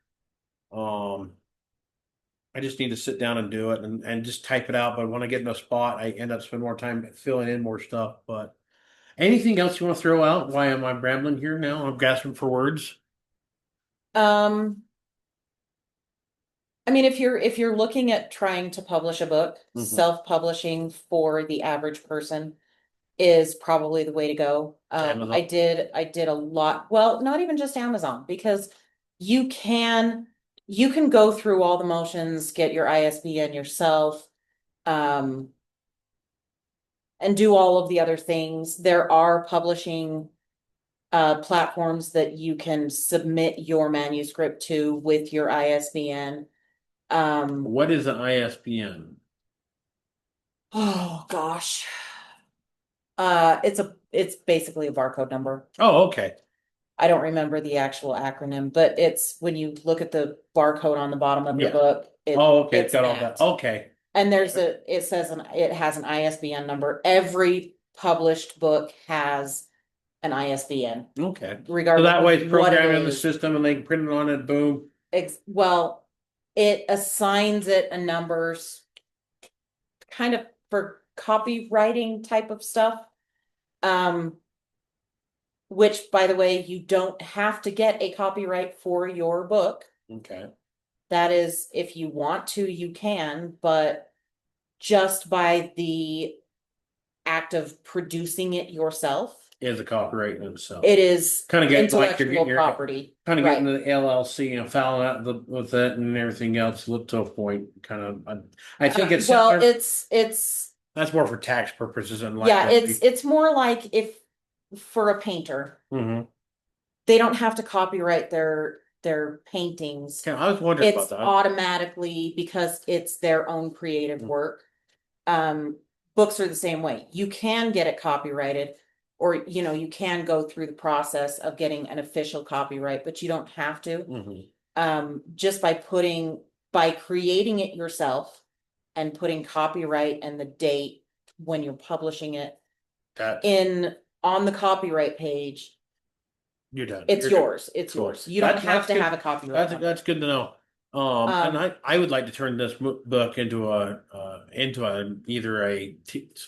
I just need to sit down and do it and just type it out. But when I get in a spot, I end up spending more time filling in more stuff. But anything else you want to throw out? Why am I rambling here now? I'm gasping for words. I mean, if you're looking at trying to publish a book, Mhm. self-publishing for the average person is probably the way to go. Amazon. I did a lot, well, not even just Amazon, because you can go through all the motions, get your ISBN yourself, and do all of the other things. There are publishing platforms that you can submit your manuscript to with your ISBN. What is an ISBN? Oh gosh. It's basically a barcode number. Oh, okay. I don't remember the actual acronym, but it's when you look at the barcode on the bottom of the Yeah. book. Oh, okay. It's It's got all that. that. Okay. And it has an ISBN number. Every published book has an ISBN, Okay. So regardless that way of it's what it programmed in the is. system and they can print it on it, boom. Well, it assigns it a numbers kind of for copywriting type of stuff. Which, by the way, you don't have to get a copyright for your book. Okay. That is, if you want to, you can, but just by the act of producing it yourself, Is a copyright in itself. it is Kind of get like you're intellectual getting property. kind of Right. getting the LLC and filing out with it and everything else up to a point. Kind of, I think it's Well, similar. it's That's more for tax purposes and yeah, liability. it's more like if for a painter, Mm-hmm. they don't have to copyright their paintings. Yeah, I was wondering It's about that. automatically because it's their own creative Mm. work. Books are the same way. You can get it copyrighted, or you can go through the process of getting an official copyright, but you don't have to. Just by creating it yourself and putting copyright and the date when you're publishing it on the copyright page, You're done. it's You're yours. It's Cool. yours. You don't That's have to good. have a copyright. That's good to know. And I would like to turn this book into either a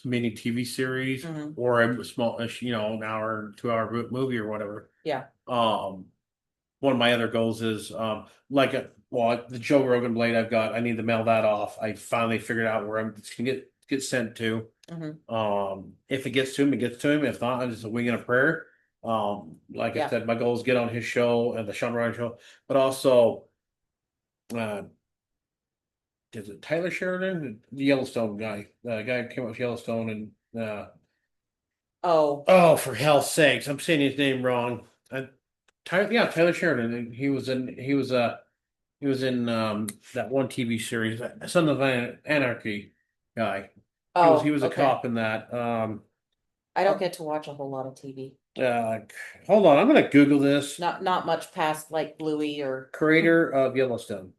mini TV series Mhm. or a small, an hour, 2 hour movie or whatever. Yeah. One of my other goals is the Joe Rogan blade I've got. I need to mail that off. I finally figured out where I'm just gonna get sent to. Mhm. If it gets to him, it gets to him. If not, I'm just a wing and a prayer. Like I Yeah. said, my goal is get on his show and the Sean Ryan show, but also, uh, is it Tyler Sheridan, the Yellowstone guy, the guy who came up with Yellowstone, and Oh, oh, for hell's sakes, I'm saying his name wrong. Tyler Sheridan. And he was in that one TV series, Son of Anarchy guy. He oh, was a okay. cop in that. I don't get to watch a whole lot of TV. Uh, Hold on, I'm gonna Google this. Not much past like Bluey or Creator of Yellowstone.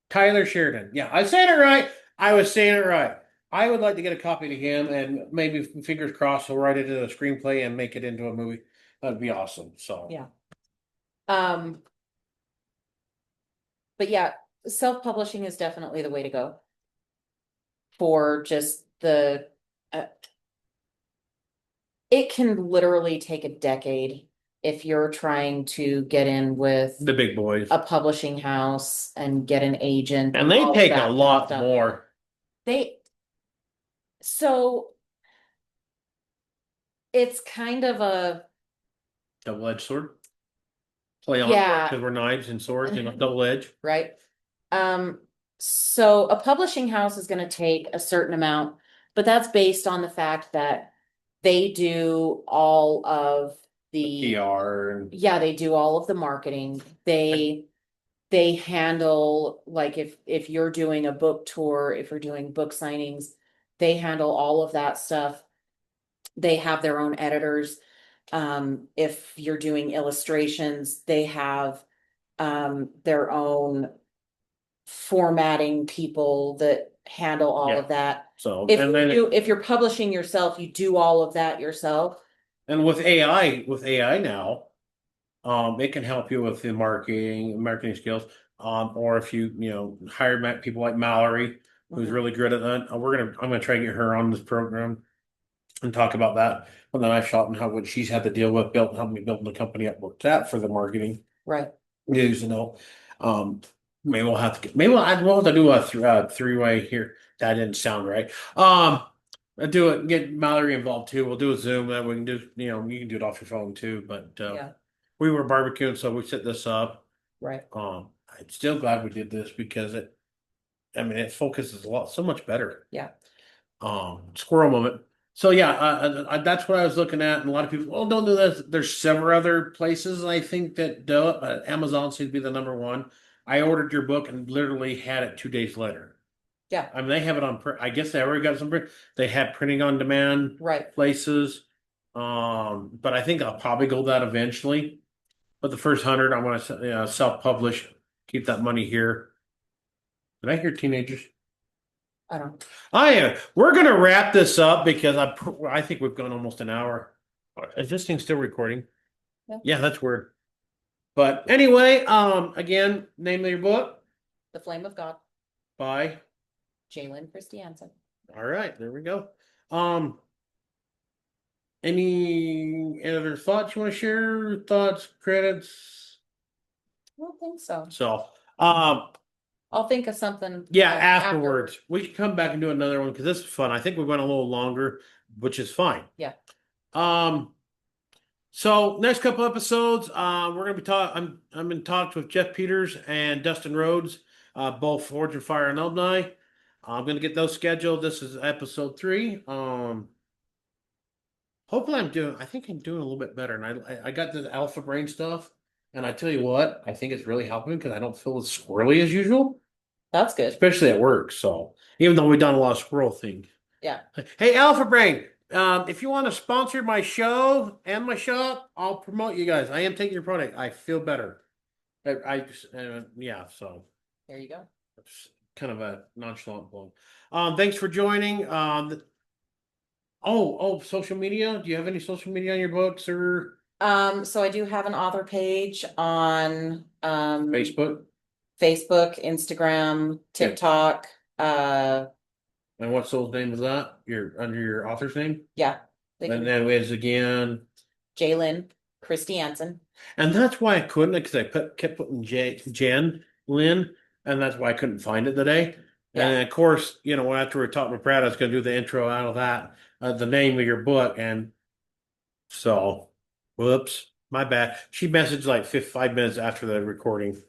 Tyler Sheridan. Yeah, I said it right. I was saying it right. I would like to get a copy to him, and maybe fingers crossed he'll write it in a screenplay and make it into a movie. That'd be awesome. So yeah. Um, but yeah, self-publishing is definitely the way to go for just uh, it can literally take a decade if you're trying to get in with the big boys, a publishing house and get an agent and they all of take that a kind of lot stuff. more. They so it's kind of a Double-edged sword. Play on yeah, because we're knives and swords, double edge. right? Um, so a publishing house is going to take a certain amount, but that's based on the fact that they do all of the PR and yeah, they do all of the marketing. They handle like if you're doing a book tour, if you're doing book signings, they handle all of that stuff. They have their own editors. If you're doing illustrations, they have their own formatting people that handle all yeah. of that. So and then If you're publishing yourself, you do all of that yourself. and with AI now, it can help you with the marketing skills. Or if you hire people like Mallory, who's Mhm. really good at that. I'm gonna try to get her on this program and talk about that on the knife shop and how what she's had to deal with helping me building the company up worked at for the marketing Right. news. Um, we'll have to do a three-way here. That didn't sound right. Get Mallory involved too. We'll do a Zoom that we can do. You can do it off your phone too. But Yeah. we were barbecuing, so we set this up. Right. I'm still glad we did this because it focuses so much better. Yeah. Squirrel moment. So yeah, that's what I was looking at, and a lot of people, oh, don't do this. There's several other places I think that do it, but Amazon seems to be the number one. I ordered your book and literally had it 2 days later. Yeah. I mean, they have it on print. I guess they already got some print. They have printing on demand Right. places. But I think I'll probably go that eventually. But the first 100, I want to self-publish, keep that money here. Did I hear teenagers? I don't. We're gonna wrap this up because I think we've gone almost an hour. Is this thing still recording? Yeah. Yeah, that's weird. But anyway, again, name of your book The Flame of God, by. Lyn Christiansen. All right, there we go. Any other thoughts you want to share? Thoughts, credits? I don't think so. So, I'll think of something. yeah, after. afterwards we can come back and do another one because this is fun. I think we went a little longer, which is fine. Yeah. So next couple episodes, we're gonna be talking. I'm in talks with Jeff Peters and Dustin Rhodes, both Forge and Fire alumni. I'm gonna get those scheduled. This is episode 3. Hopefully I think I'm doing a little bit better. And I got this alpha brain stuff, and I tell you what, I think it's really helping because I don't feel as squirrely as usual, That's good. especially at work. So even though we've done a lot of squirrel things. Yeah. Hey, Alpha Brain, if you want to sponsor my show and my shop, I'll promote you guys. I am taking your product. I feel better. Yeah, so There you go. it's kind of a nonchalant blow. Thanks for joining. Social media. Do you have any social media on your books or? So I do have an author page on Facebook? Facebook, Instagram, Yeah. TikTok. And what soul's name is that? Under your author's name? Yeah, they And can. then is again. Lyn Christiansen. And that's why I couldn't, because kept putting Jen Lynn, and that's why I couldn't find it today. And Yeah. then of course, after we talked with Brad, I was going to do the intro out of that, the name of your book, and so, whoops, my bad. She messaged like 5 minutes after the recording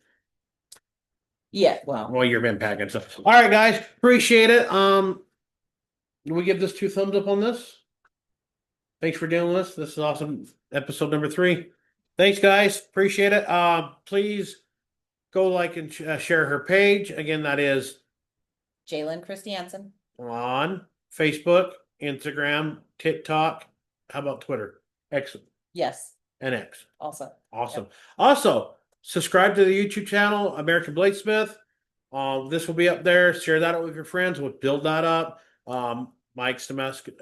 Yeah, well, while you've been packing stuff. All right, guys, appreciate it. Do we give this 2 thumbs up on this? Thanks for doing this. This is awesome. Episode number 3. Thanks, guys. Appreciate it. Please go like and share her page. Again, that is Lyn Christiansen. on Facebook, Instagram, TikTok. How about Twitter? X Yes, and X. also. Awesome. Also, subscribe to the YouTube channel, American Bladesmith. This will be up there. Share that with your friends. We'll build that up. Mike's Damascus.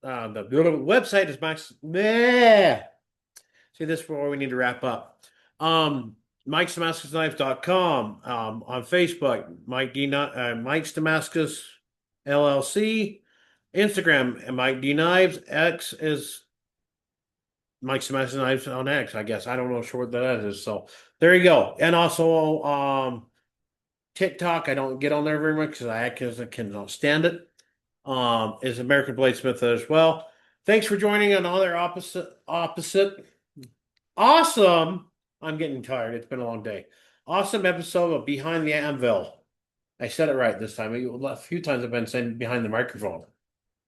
The website is Mike's. Bleh. See, this is where we need to wrap up. Mike's DamascusKnives.com. On Facebook, Mike's Damascus LLC. Instagram, Mike D Knives. X is Mike's Damascus Knives on X, I guess. I don't know sure what that is. So there you go. And also TikTok, I don't get on there very much because I cannot stand it. Is American Bladesmith as well. Thanks for joining another opposite. Awesome. I'm getting tired. It's been a long day. Awesome episode of Behind the Anvil. I said it right this time. A few times I've been saying behind the microphone,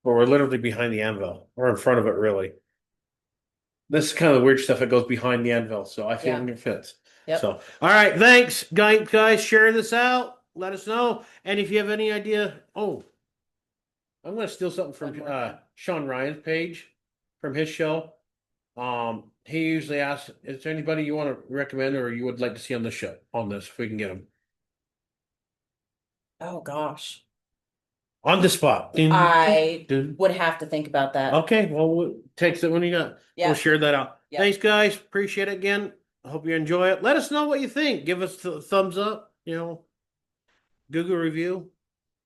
but we're literally behind the anvil, or in front of it, really. This is kind of the weird stuff that goes behind the anvil, so I feel it fits. Yep. So, all right, thanks, guys. Share this out. Let us know, and if you have any idea, I'm going to steal something from Sean Ryan's page from his show. He usually asks, "Is there anybody you want to recommend or you would like to see on the show on this? If we can get them Oh gosh. on the spot." I would have to think about that. Okay, well, we'll text it when you got. Yeah. We'll share that out. Yeah. Thanks, guys. Appreciate it again. I hope you enjoy it. Let us know what you think. Give us a thumbs up. Google review.